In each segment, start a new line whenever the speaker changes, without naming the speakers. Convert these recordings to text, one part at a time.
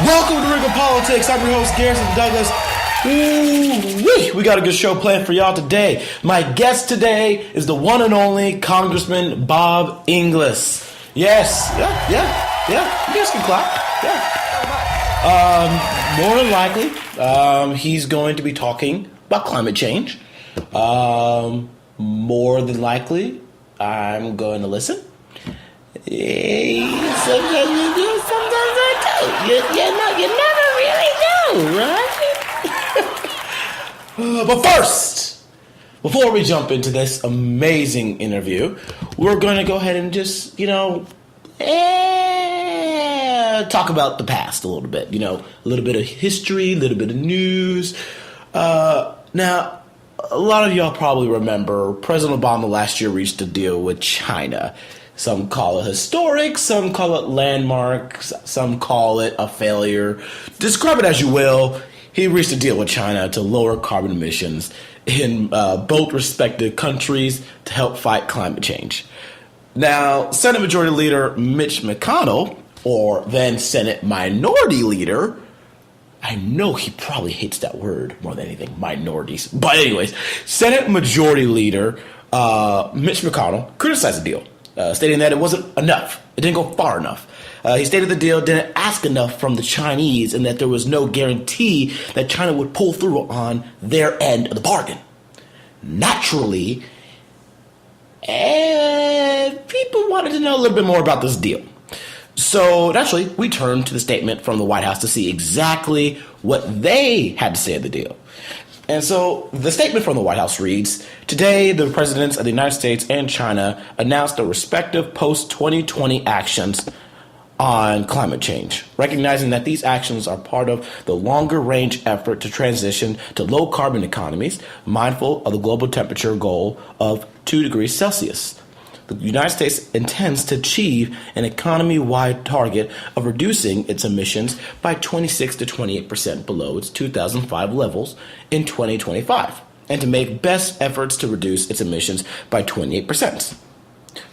Welcome to Ring of Politics. I'm your host, Garrison Douglas. Ooh-wee. We got a good show planned for y'all today. My guest today is the one and only Congressman Bob Inglis. Yes, yeah. You guys can clap. Yeah. More than likely, he's going to be talking about climate change. More than likely, I'm going to listen. Sometimes you do, sometimes I don't. You never really know, right? But first, before we jump into this amazing interview, we're going to go ahead and just, talk about the past a little bit. A little bit of history, a little bit of news. Now, a lot of y'all probably remember President Obama last year reached a deal with China. Some call it historic, some call it landmark, some call it a failure. Describe it as you will. He reached a deal with China to lower carbon emissions in both respective countries to help fight climate change. Now, Senate Majority Leader Mitch McConnell, or then Senate Minority Leader, I know he probably hates that word more than anything, minorities. But anyways, Senate Majority Leader Mitch McConnell criticized the deal. Stating that it wasn't enough. It didn't go far enough. He stated the deal didn't ask enough from the Chinese and that there was no guarantee that China would pull through on their end of the bargain. Naturally, people wanted to know a little bit more about this deal. So naturally, we turned to the statement from the White House to see exactly what they had to say of the deal. And so the statement from the White House reads, today, the presidents of the United States and China announced their respective post-2020 actions on climate change, recognizing that these actions are part of the longer-range effort to transition to low-carbon economies, mindful of the global temperature goal of 2 degrees Celsius. The United States intends to achieve an economy-wide target of reducing its emissions by 26 to 28% below its 2005 levels in 2025, and to make best efforts to reduce its emissions by 28%.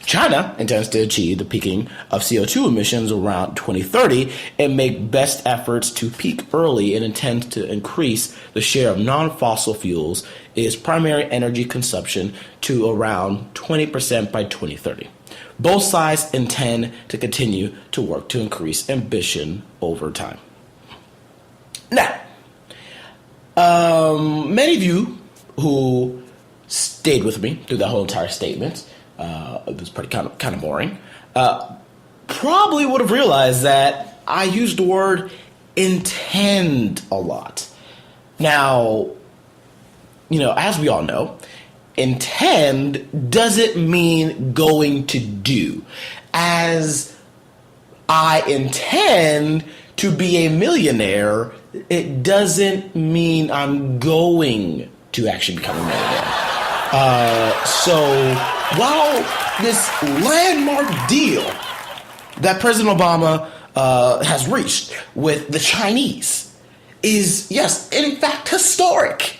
China intends to achieve the peaking of CO2 emissions around 2030 and make best efforts to peak early and intends to increase the share of non-fossil fuels in its primary energy consumption to around 20% by 2030. Both sides intend to continue to work to increase ambition over time. Now, many of you who stayed with me through the whole entire statement, it was pretty kind of boring, probably would have realized that I used the word intend a lot. Now, as we all know, intend doesn't mean going to do. As I intend to be a millionaire, it doesn't mean I'm going to actually become a millionaire. So while this landmark deal that President Obama has reached with the Chinese is, yes, in fact, historic,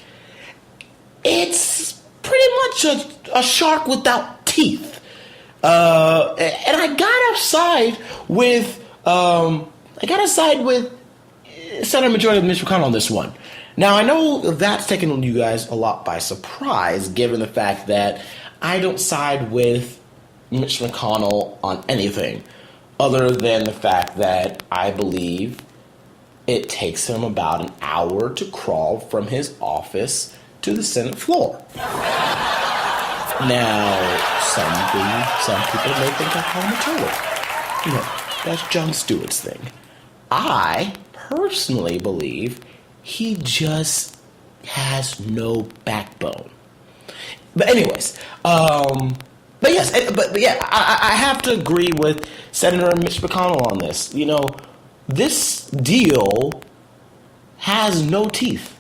it's pretty much a shark without teeth. And I gotta side with Senate Majority Mitch McConnell on this one. Now, I know that's taken you guys a lot by surprise, given the fact that I don't side with Mitch McConnell on anything other than the fact that I believe it takes him about an hour to crawl from his office to the Senate floor. Now, some people may think I call him a turtle. That's Jon Stewart's thing. I personally believe he just has no backbone. But anyways, I have to agree with Senator Mitch McConnell on this. This deal has no teeth.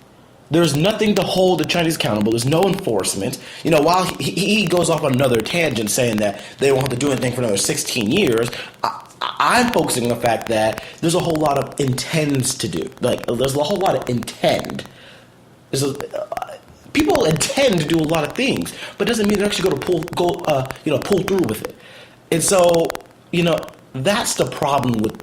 There's nothing to hold the Chinese accountable. There's no enforcement. While he goes off on another tangent saying that they won't have to do anything for another 16 years, I'm focusing on the fact that there's a whole lot of intends to do. There's a whole lot of intend. People intend to do a lot of things, but it doesn't mean they're actually going to pull through with it. And so, that's the problem with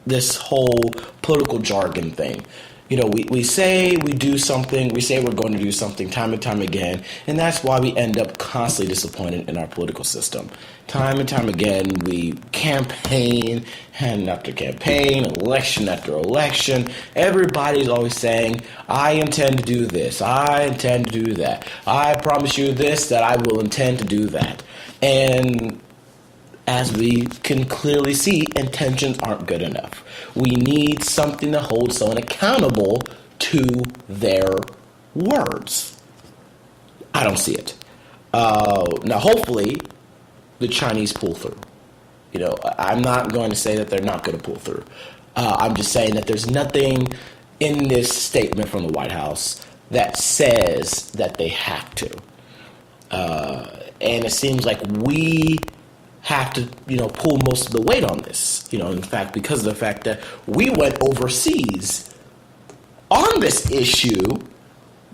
this whole political jargon thing. You know, we say we do something, we say we're going to do something time and time again, and that's why we end up constantly disappointed in our political system. Time and time again, we campaign, and after campaign, election after election, everybody's always saying, I intend to do this, I intend to do that, I promise you this, that I will intend to do that. And as we can clearly see, intentions aren't good enough. We need something to hold someone accountable to their words. I don't see it. Now, hopefully, the Chinese pull through. You know, I'm not going to say that they're not going to pull through. I'm just saying that there's nothing in this statement from the White House that says that they have to. And it seems like we have to, pull most of the weight on this. In fact, because of the fact that we went overseas on this issue,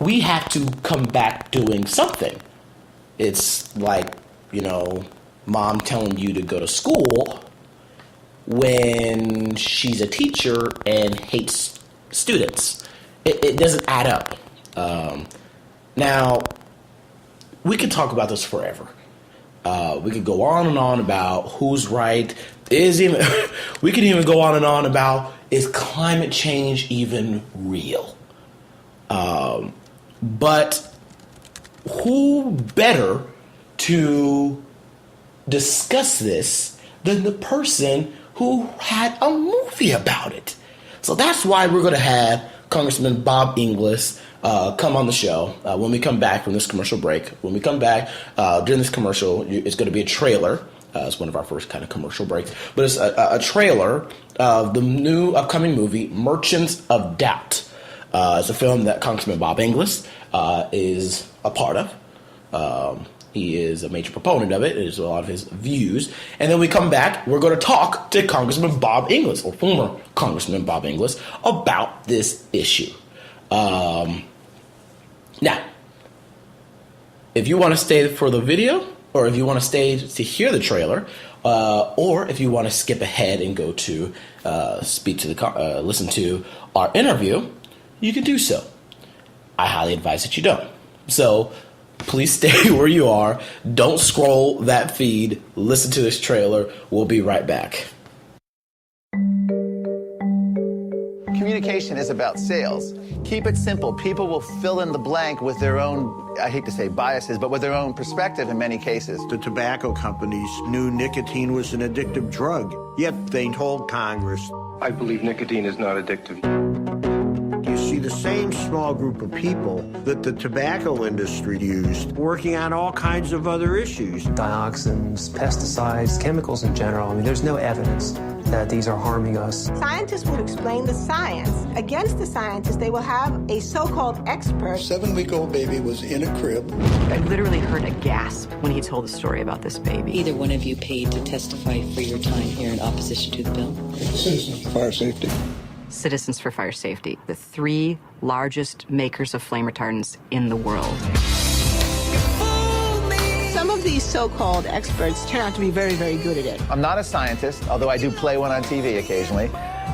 we have to come back doing something. It's like, mom telling you to go to school when she's a teacher and hates students. It doesn't add up. Now, we could talk about this forever. We could go on and on about who's right. We could even go on and on about, is climate change even real? But who better to discuss this than the person who had a movie about it? So that's why we're going to have Congressman Bob Inglis come on the show when we come back from this commercial break. When we come back during this commercial, it's going to be a trailer. It's one of our first kind of commercial breaks. But it's a trailer of the new upcoming movie, Merchants of Doubt. It's a film that Congressman Bob Inglis is a part of. He is a major proponent of it. It is a lot of his views. And then we come back, we're going to talk to Congressman Bob Inglis, or former Congressman Bob Inglis, about this issue. Now, if you want to stay for the video, or if you want to stay to hear the trailer, or if you want to skip ahead and go to listen to our interview, you can do so. I highly advise that you don't. So please stay where you are. Don't scroll that feed. Listen to this trailer. We'll be right back.
Communication is about sales. Keep it simple. People will fill in the blank with their own, I hate to say biases, but with their own perspective in many cases.
The tobacco companies knew nicotine was an addictive drug, yet they told Congress,
I believe nicotine is not addictive.
you see the same small group of people that the tobacco industry used working on all kinds of other issues.
Dioxins, pesticides, chemicals in general. I mean, there's no evidence that these are harming us.
Scientists will explain the science. Against the scientists, they will have a so-called expert.
7-week-old baby was in a crib.
I literally heard a gasp when he told the story about this baby.
Either one of you paid to testify for your time here in opposition to the bill?
Citizens for Fire Safety.
Citizens for Fire Safety, the 3 largest makers of flame retardants in the world.
Some of these so-called experts turn out to be very, very good at it.
I'm not a scientist, although I do play one on TV occasionally.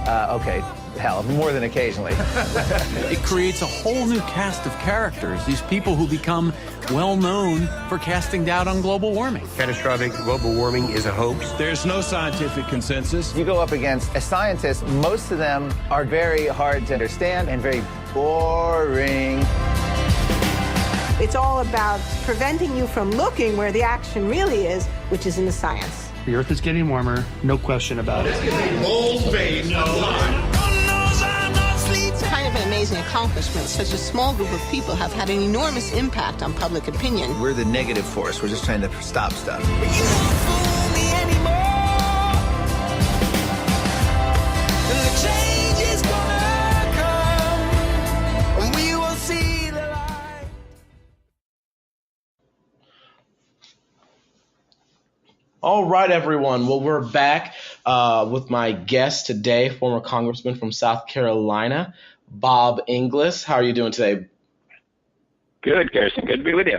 Okay, hell, more than occasionally.
It creates a whole new cast of characters, these people who become well known for casting doubt on global warming.
Catastrophic global warming is a hoax.
There's no scientific consensus.
You go up against a scientist, most of them are very hard to understand and very boring.
It's all about preventing you from looking where the action really is, which is in the science.
The Earth is getting warmer, no question about it.
It's kind of an amazing accomplishment. Such a small group of people have had an enormous impact on public opinion.
We're the negative force. We're just trying to stop stuff.
All right, everyone. Well, we're back with my guest today, former Congressman from South Carolina, Bob Inglis. How are you doing today?
Good, Kirsten. Good to be with you.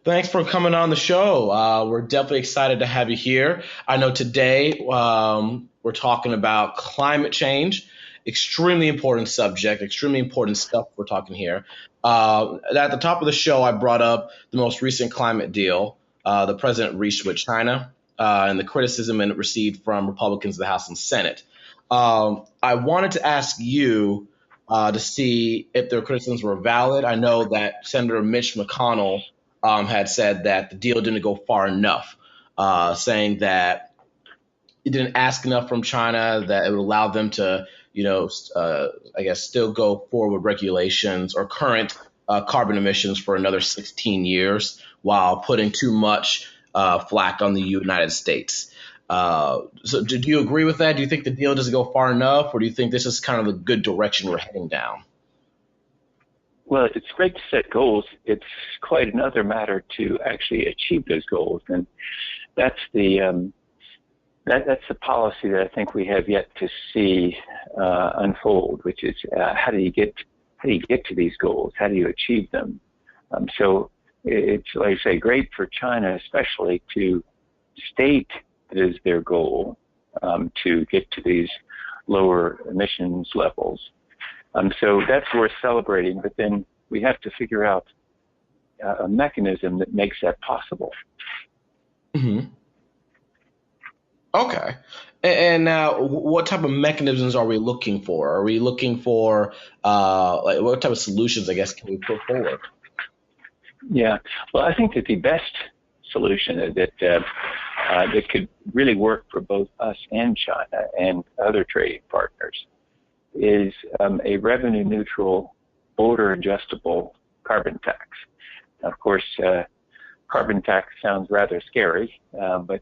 Thanks for coming on the show. We're definitely excited to have you here. I know today we're We're talking about climate change, extremely important subject, extremely important stuff we're talking here. At the top of the show, I brought up the most recent climate deal the president reached with China and the criticism it received from Republicans in the House and Senate. I wanted to ask you to see if their criticisms were valid. I know that Senator Mitch McConnell had said that the deal didn't go far enough, saying that it didn't ask enough from China, that it would allow them to, I guess, still go forward with regulations or current carbon emissions for another 16 years while putting too much flack on the United States. So do you agree with that? Do you think the deal doesn't go far enough, or do you think this is kind of the good direction we're heading down?
Well, it's great to set goals. It's quite another matter to actually achieve those goals, and that's the policy that I think we have yet to see unfold, which is how do you get to these goals? How do you achieve them? So it's, like I say, great for China, especially, to state that is their goal to get to these lower emissions levels. So that's worth celebrating, but then we have to figure out a mechanism that makes that possible.
Mm-hmm. Okay. And now, what type of mechanisms are we looking for? Are we looking for, what type of solutions, I guess, can we put forward?
Yeah. Well, I think that the best solution that could really work for both us and China and other trading partners is a revenue-neutral, border-adjustable carbon tax. Now, of course, carbon tax sounds rather scary, but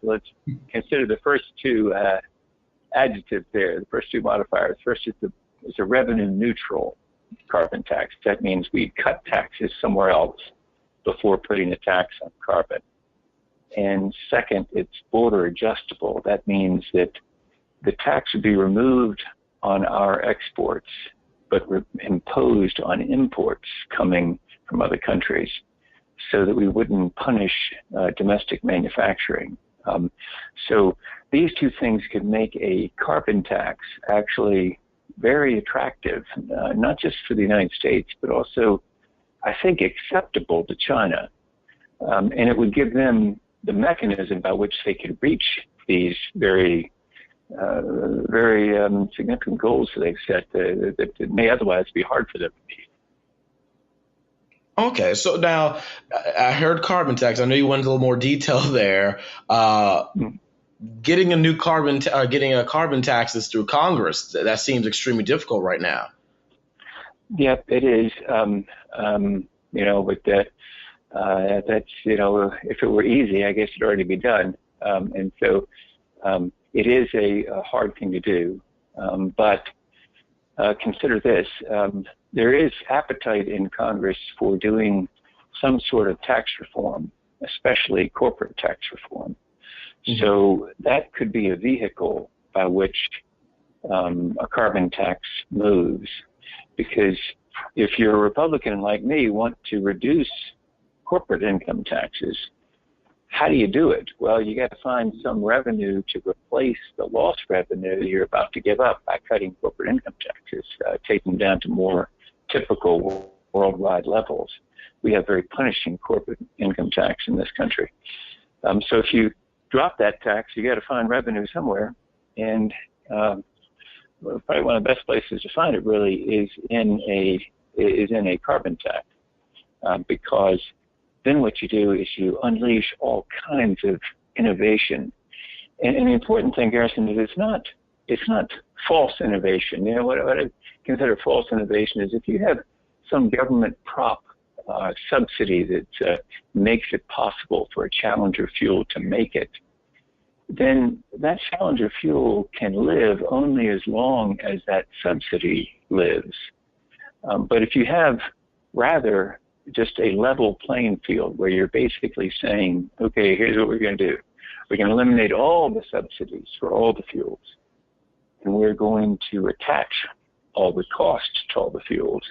let's consider the first two adjectives there, the first two modifiers. First, it's a revenue-neutral carbon tax. That means we cut taxes somewhere else before putting a tax on carbon. And second, it's border-adjustable. That means that the tax would be removed on our exports, but imposed on imports coming from other countries, so that we wouldn't punish domestic manufacturing. So these two things could make a carbon tax actually very attractive, not just for the United States, but also, I think, acceptable to China. And it would give them the mechanism by which they could reach these very significant goals that they've set that may otherwise be hard for them to meet.
Okay, so now I heard carbon tax. I know you went into a little more detail there. Getting a carbon taxes through Congress, that seems extremely difficult right now.
Yep, it is. But that's, if it were easy, I guess it'd already be done. And so it is a hard thing to do. But consider this. There is appetite in Congress for doing some sort of tax reform, especially corporate tax reform. Mm-hmm. So that could be a vehicle by which a carbon tax moves. Because if you're a Republican like me, want to reduce corporate income taxes, how do you do it? Well, you got to find some revenue to replace the lost revenue you're about to give up by cutting corporate income taxes, taking them down to more typical worldwide levels. We have very punishing corporate income tax in this country. So if you drop that tax, you got to find revenue somewhere. And probably one of the best places to find it really is in a carbon tax, because then what you do is you unleash all kinds of innovation. And the important thing, Garrison, is it's not false innovation. What I consider false innovation is if you have some government prop subsidy that makes it possible for a challenger fuel to make it, then that challenger fuel can live only as long as that subsidy lives. But if you have rather just a level playing field where you're basically saying, okay, here's what we're going to do. We're going to eliminate all the subsidies for all the fuels, and we're going to attach all the costs to all the fuels.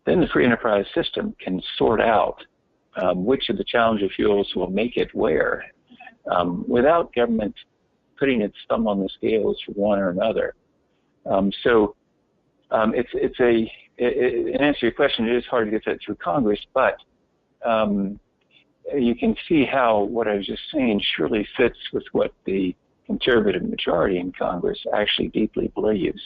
Then the free enterprise system can sort out which of the challenger fuels will make it where, without government putting its thumb on the scales for one or another. In answer to your question, it is hard to get that through Congress, but you can see how what I was just saying surely fits with what the conservative majority in Congress actually deeply believes.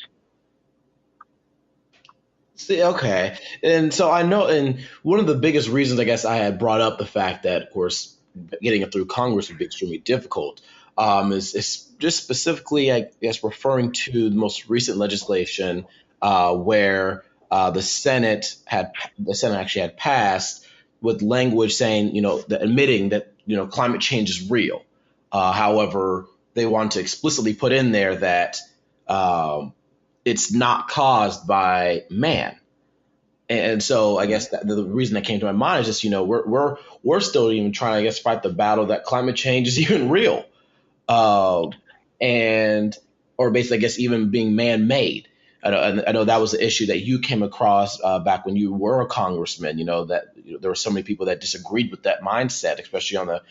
See, okay. And so I know, and one of the biggest reasons I guess I had brought up the fact that, of course, getting it through Congress would be extremely difficult is just specifically, I guess, referring to the most recent legislation where the Senate actually had passed with language saying, admitting that, climate change is real. However, they want to explicitly put in there that it's not caused by man. And so I guess that the reason that came to my mind is just, we're still even trying to, I guess, fight the battle that climate change is even real. Or basically, I guess, even being man-made. I know that was the issue that you came across back when you were a congressman, that there were so many people that disagreed with that mindset, especially on the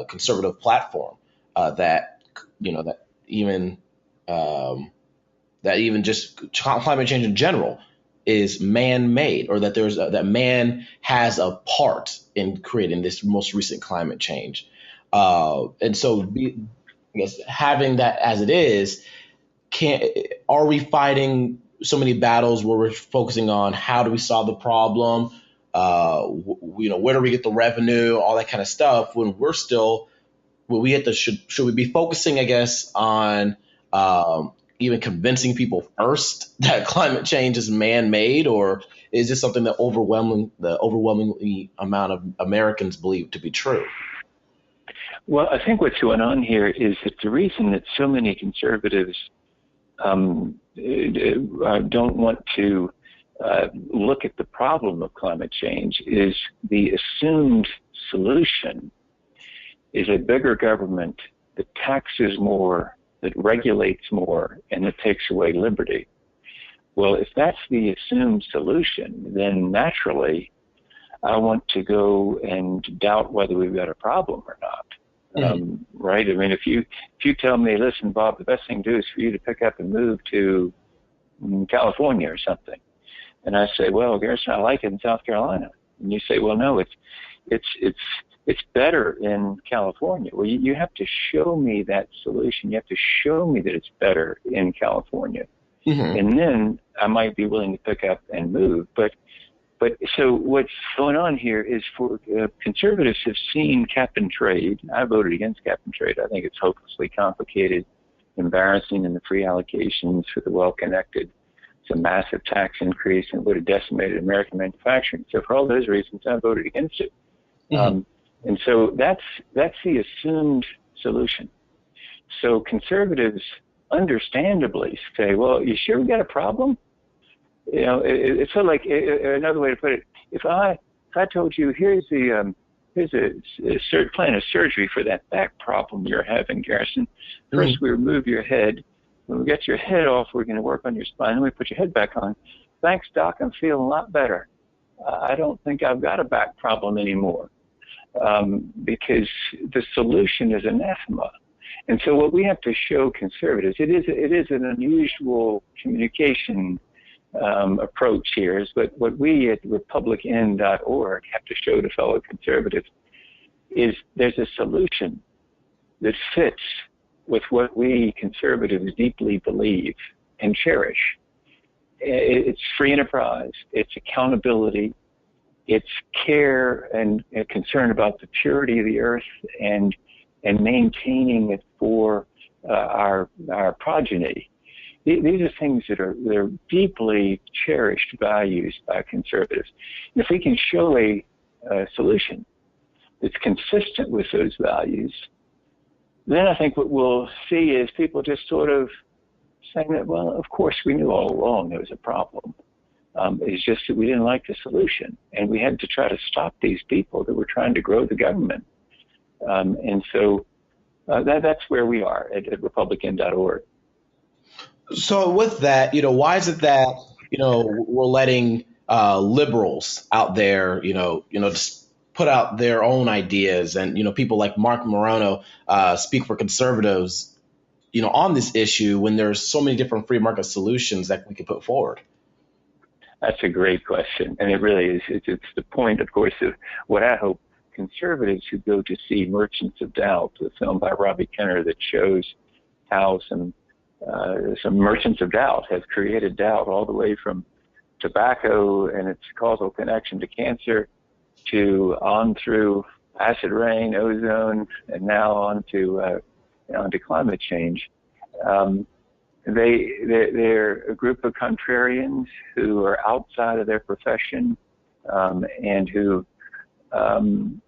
conservative platform, that even just climate change in general is man-made, or that that man has a part in creating this most recent climate change. And so, I guess, having that as it is, are we fighting so many battles where we're focusing on how do we solve the problem? Where do we get the revenue? All that kind of stuff. When should we be focusing, I guess, on even convincing people first that climate change is man-made, or is this something that the overwhelming amount of Americans believe to be true?
Well, I think what's going on here is that the reason that so many conservatives don't want to look at the problem of climate change is the assumed solution is a bigger government that taxes more, that regulates more, and that takes away liberty. Well, if that's the assumed solution, then naturally I want to go and doubt whether we've got a problem or not. Right? I mean, if you tell me, listen, Bob, the best thing to do is for you to pick up and move to California or something, and I say, well, Garrison, I like it in South Carolina, and you say, well, no, it's better in California. Well, you have to show me that solution. You have to show me that it's better in California, and then I might be willing to pick up and move. But so what's going on here is for conservatives have seen cap and trade. I voted against cap and trade. I think it's hopelessly complicated, embarrassing, and the free allocations for the well-connected. It's a massive tax increase and would have decimated American manufacturing. So for all those reasons, I voted against it. And so that's the assumed solution. So conservatives understandably say, well, you sure we got a problem? It's sort of like another way to put it. If I told you here's a plan of surgery for that back problem you're having, Garrison. First, we remove your head. When we get your head off, we're going to work on your spine. Then we put your head back on. Thanks, Doc. I'm feeling a lot better. I don't think I've got a back problem anymore because the solution is anathema. And so what we have to show conservatives, it is an unusual communication approach here, but what we at republicn.org have to show to fellow conservatives is there's a solution that fits with what we conservatives deeply believe and cherish. It's free enterprise, it's accountability, it's care and concern about the purity of the earth and maintaining it for our progeny. These are things that are deeply cherished values by conservatives. If we can show a solution that's consistent with those values, then I think what we'll see is people just sort of saying that, well, of course we knew all along there was a problem. It's just that we didn't like the solution, and we had to try to stop these people that were trying to grow the government. And so that's where we are at republican.org.
So with that, why is it that, we're letting liberals out there, just put out their own ideas, and, people like Mark Morano speak for conservatives on this issue when there's so many different free market solutions that we could put forward?
That's a great question, and it really is. It's the point, of course, of what I hope conservatives who go to see Merchants of Doubt, the film by Robbie Kenner that shows how some merchants of doubt have created doubt all the way from tobacco and its causal connection to cancer to on through acid rain, ozone, and now on to climate change. They're a group of contrarians who are outside of their profession and who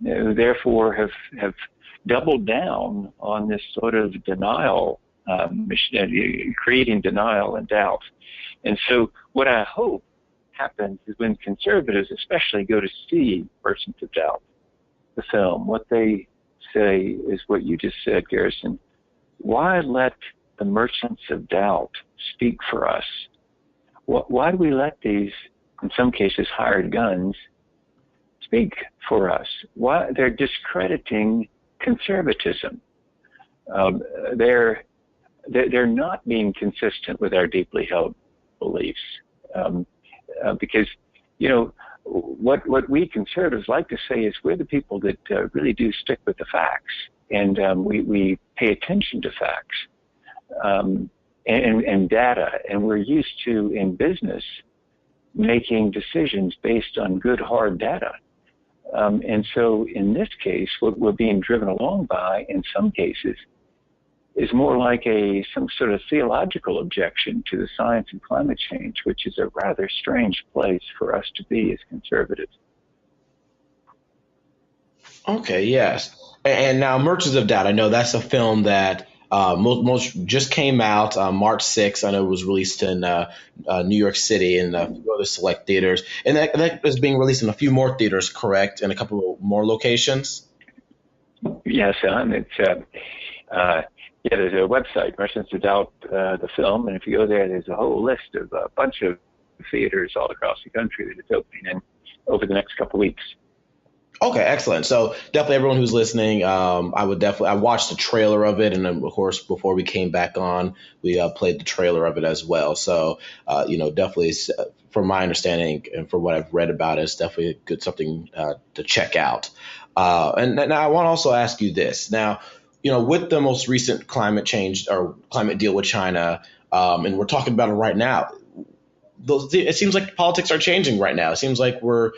therefore have doubled down on this sort of denial, creating denial and doubt. And so what I hope happens is when conservatives especially go to see Merchants of Doubt, the film, what they say is what you just said, Garrison. Why let the Merchants of Doubt speak for us? Why do we let these, in some cases, hired guns speak for us? Why? They're discrediting conservatism. They're not being consistent with our deeply held beliefs. Because, what we conservatives like to say is we're the people that really do stick with the facts, and we pay attention to facts and data, and we're used to, in business, making decisions based on good, hard data. And so in this case, what we're being driven along by, in some cases, is more like some sort of theological objection to the science of climate change, which is a rather strange place for us to be as conservatives.
Okay, yes. And now Merchants of Doubt, I know that's a film that most just came out March 6th. I know it was released in New York City and a few other select theaters. And that is being released in a few more theaters, correct? In a couple more locations?
Yes, there's a website, Merchants of Doubt, the film, and if you go there, there's a whole list of a bunch of theaters all across the country that it's opening in over the next couple of weeks.
Okay, excellent. So definitely everyone who's listening, I watched the trailer of it, and then, of course, before we came back on, we played the trailer of it as well. So, definitely, from my understanding and from what I've read about it, it's definitely something to check out. And now I want to also ask you this. Now, with the most recent climate change or climate deal with China, and we're talking about it right now, it seems like politics are changing right now. It seems like we're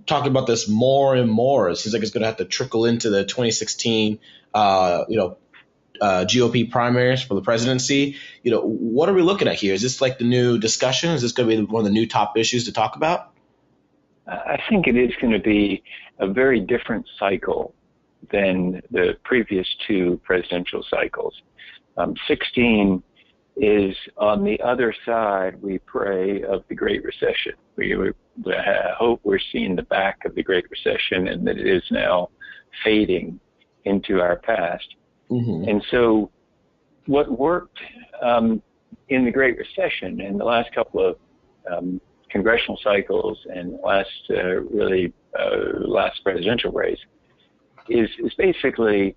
talking about this more and more. It seems like it's going to have to trickle into the 2016, GOP primaries for the presidency. What are we looking at here? Is this like the new discussion? Is this going to be one of the new top issues to talk about?
I think it is going to be a very different cycle than the previous two presidential cycles. 16 is on the other side, we pray, of the Great Recession. We hope we're seeing the back of the Great Recession and that it is now fading into our past. Mm-hmm. And so what worked in the Great Recession in the last couple of congressional cycles and last presidential race is basically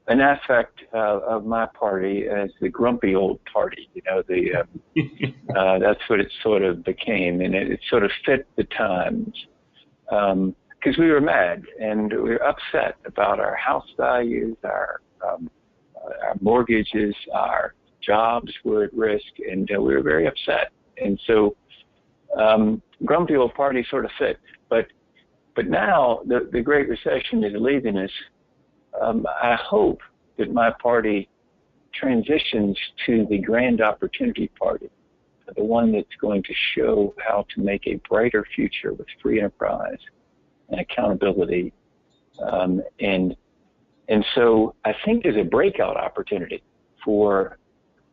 an aspect of my party as the grumpy old party. That's what it sort of became, and it sort of fit the times. Because we were mad and we were upset about our house values, our mortgages, our jobs were at risk, and we were very upset. And so grumpy old party sort of fit. But now the Great Recession is leaving us. I hope that my party transitions to the Grand Opportunity Party, the one that's going to show how to make a brighter future with free enterprise and accountability. And so I think there's a breakout opportunity for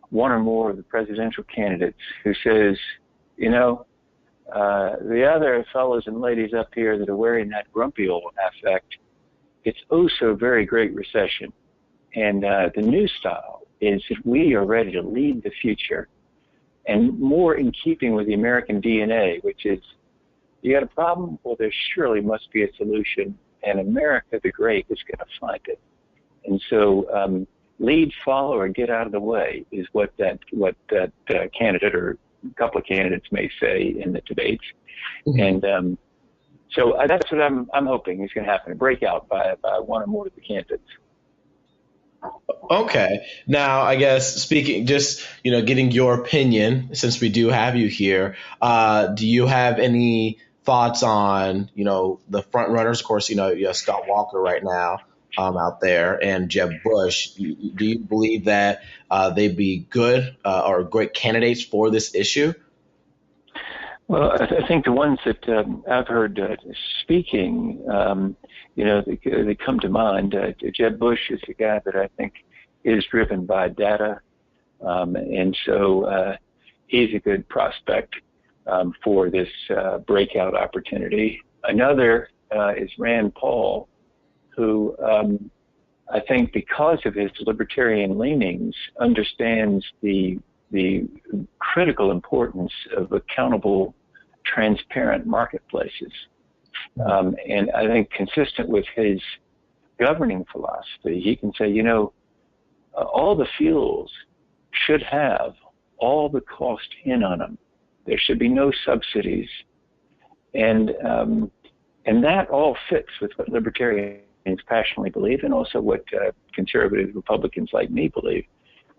one or more of the presidential candidates who says, the other fellows and ladies up here that are wearing that grumpy old affect, it's oh so very Great Recession. And the new style is that we are ready to lead the future, and more in keeping with the American DNA, which is, you got a problem? Well, there surely must be a solution, and America the Great is going to find it. And so lead, follow, or get out of the way is what that candidate or a couple of candidates may say in the debates. Mm-hmm. And so that's what I'm hoping is going to happen, a breakout by one or more of the candidates.
Okay. Now, I guess speaking, just, getting your opinion, since we do have you here, do you have any thoughts on, the front runners? Of course, you have Scott Walker right now out there and Jeb Bush. Do you believe that they'd be good or great candidates for this issue?
Well, I think the ones that I've heard speaking, they come to mind. Jeb Bush is a guy that I think is driven by data, and so he's a good prospect for this breakout opportunity. Another is Rand Paul, who I think, because of his libertarian leanings, understands the critical importance of accountable, transparent marketplaces. And I think consistent with his governing philosophy, he can say, all the fuels should have all the cost in on them. There should be no subsidies. And that all fits with what libertarians passionately believe, and also what conservative Republicans like me believe.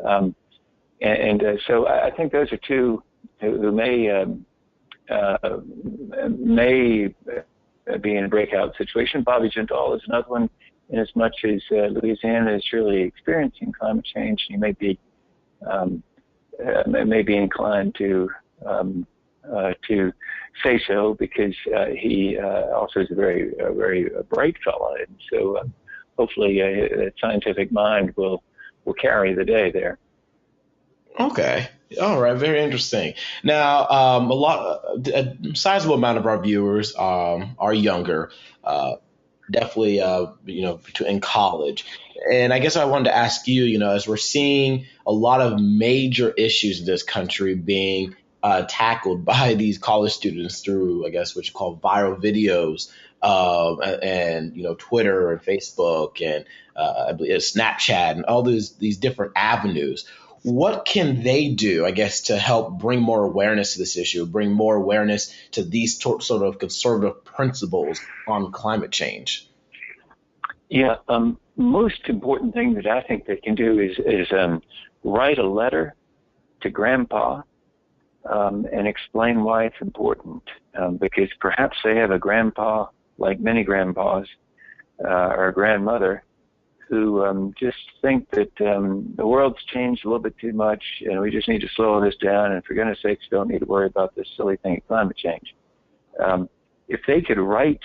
So I think those are two who may be in a breakout situation. Bobby Jindal is another one, in as much as Louisiana is really experiencing climate change. He may be inclined to say so, because he also is a very bright fellow, and so hopefully that scientific mind will carry the day there.
Okay. All right. Very interesting. Now, a sizable amount of our viewers are younger, definitely, in college. And I guess I wanted to ask you, as we're seeing a lot of major issues in this country being tackled by these college students through, I guess, what you call viral videos, and Twitter and Facebook and I believe Snapchat and all these different avenues. What can they do, I guess, to help bring more awareness to this issue, bring more awareness to these sort of conservative principles on climate change?
Yeah, most important thing that I think they can do is write a letter to Grandpa and explain why it's important, because perhaps they have a grandpa, like many grandpas, or a grandmother, who just think that the world's changed a little bit too much, and we just need to slow this down, and for goodness sakes, don't need to worry about this silly thing of climate change. If they could write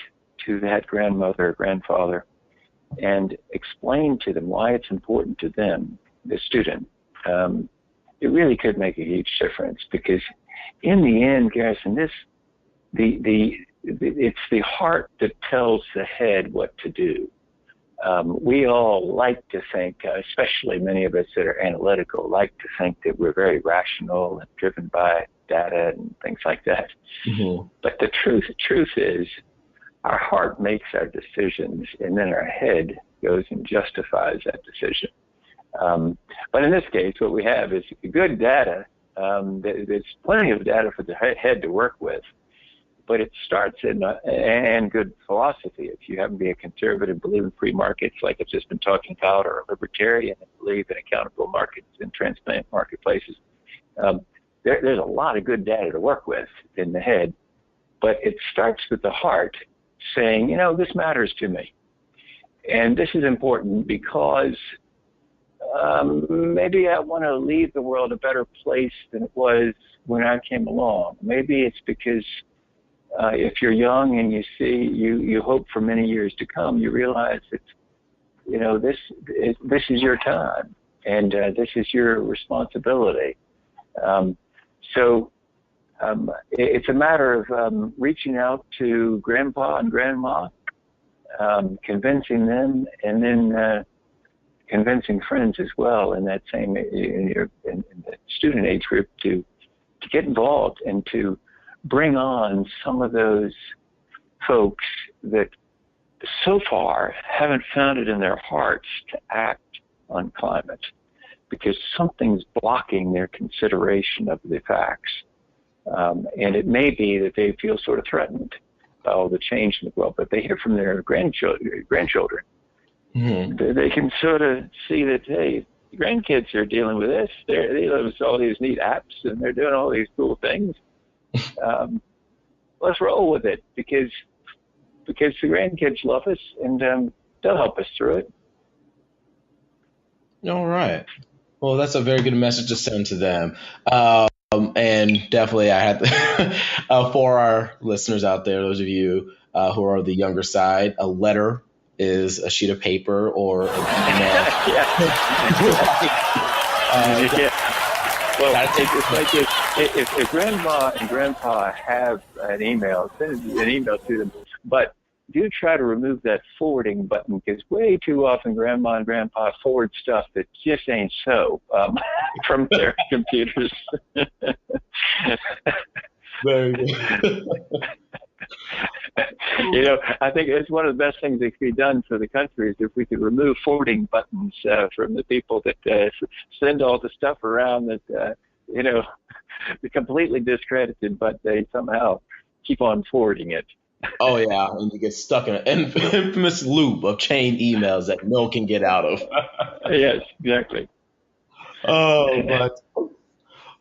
to that grandmother or grandfather and explain to them why it's important to them, the student, it really could make a huge difference, because in the end, Garrison, it's the heart that tells the head what to do. We all like to think, especially many of us that are analytical, like to think that we're very rational and driven by data and things like that. Mm-hmm. But the truth is, our heart makes our decisions, and then our head goes and justifies that decision. But in this case, what we have is good data. There's plenty of data for the head to work with, but it starts and good philosophy. If you happen to be a conservative, believe in free markets, like I've just been talking about, or a libertarian and believe in accountable markets and transparent marketplaces, there's a lot of good data to work with in the head, but it starts with the heart saying, this matters to me. And this is important because maybe I want to leave the world a better place than it was when I came along. Maybe it's because if you're young and you hope for many years to come, you realize that, this is your time, and this is your responsibility. So it's a matter of reaching out to Grandpa and Grandma, convincing them, and then convincing friends as well in that same in the student age group to get involved and to bring on some of those folks that so far haven't found it in their hearts to act on climate, because something's blocking their consideration of the facts. And it may be that they feel sort of threatened by all the change in the world, but they hear from their grandchildren. Mm-hmm. They can sort of see that, hey, grandkids are dealing with this. They live with all these neat apps, and they're doing all these cool things. Let's roll with it, because the grandkids love us, and they'll help us through it.
All right. Well, that's a very good message to send to them. And definitely I had to, for our listeners out there, those of you who are the younger side, a letter is a sheet of paper or an email.
Well, it's like if grandma and grandpa have an email, send an email to them. But do try to remove that forwarding button, because way too often grandma and grandpa forward stuff that just ain't so from their computers.
Very good.
I think it's one of the best things that could be done for the country is if we could remove forwarding buttons from the people that send all the stuff around that, they're completely discredited, but they somehow keep on forwarding it.
Oh, yeah, and you get stuck in an infamous loop of chain emails that no one can get out of.
Yes, exactly.
Oh,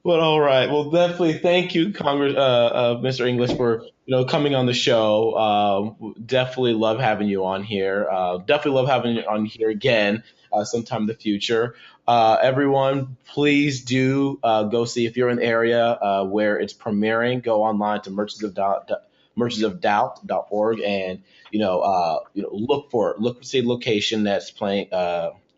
but all right. Well, definitely thank you, Mr. Inglis, for coming on the show. Definitely love having you on here. Definitely love having you on here again sometime in the future. Everyone, please do go see, if you're in the area where it's premiering, go online to merchants-of-doubt.org and look to see a location that's playing.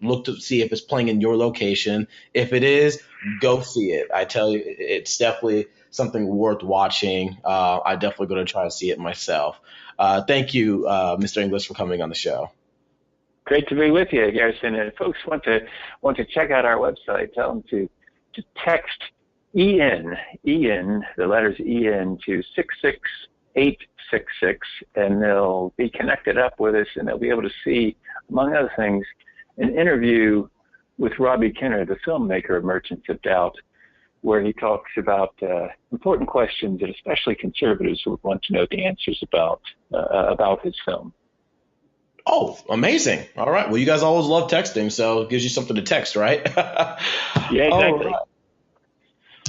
Look to see if it's playing in your location. If it is, go see it. I tell you, it's definitely something worth watching. I definitely going to try to see it myself. Thank you, Mr. Inglis, for coming on the show.
Great to be with you, Garrison. And if folks want to check out our website, tell them to text EN, the letters EN, to 66866, and they'll be connected up with us, and they'll be able to see, among other things, an interview with Robbie Kinner, the filmmaker of Merchants of Doubt, where he talks about important questions that especially conservatives would want to know the answers about his film.
Oh, amazing. All right. Well, you guys always love texting, so it gives you something to text, right?
Yeah, exactly.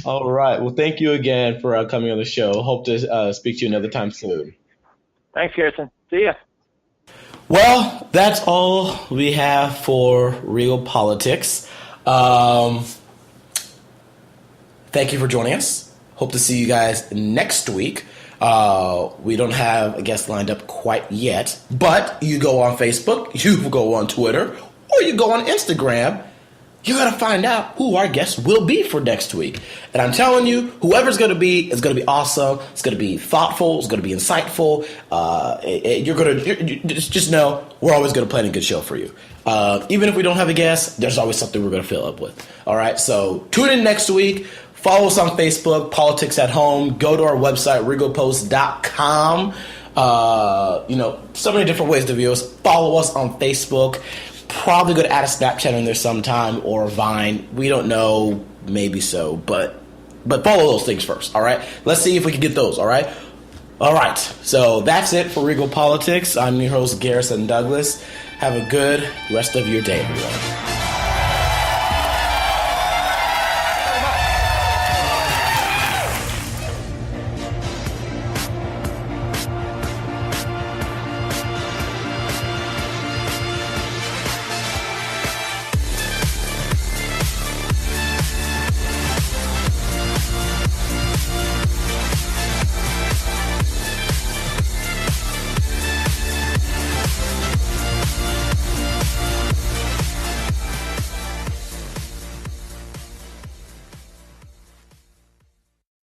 All right. Well, thank you again for coming on the show. Hope to speak to you another time soon.
Thanks, Garrison. See ya.
Well, that's all we have for Real Politics. Thank you for joining us. Hope to see you guys next week. We don't have a guest lined up quite yet, but you go on Facebook, you go on Twitter, or you go on Instagram. You got to find out who our guest will be for next week. And I'm telling you, whoever's going to be is going to be awesome. It's going to be thoughtful. It's going to be insightful. You're going to just know we're always going to plan a good show for you. Even if we don't have a guest, there's always something we're going to fill up with. All right. So tune in next week. Follow us on Facebook, Politics at Home. Go to our website, regalpost.com. So many different ways to view us. Follow us on Facebook. Probably going to add a Snapchat in there sometime, or Vine. We don't know, maybe so, but follow those things first, all right? Let's see if we can get those, all right? All right, so that's it for Regal Politics. I'm your host, Garrison Douglas. Have a good rest of your day, everyone.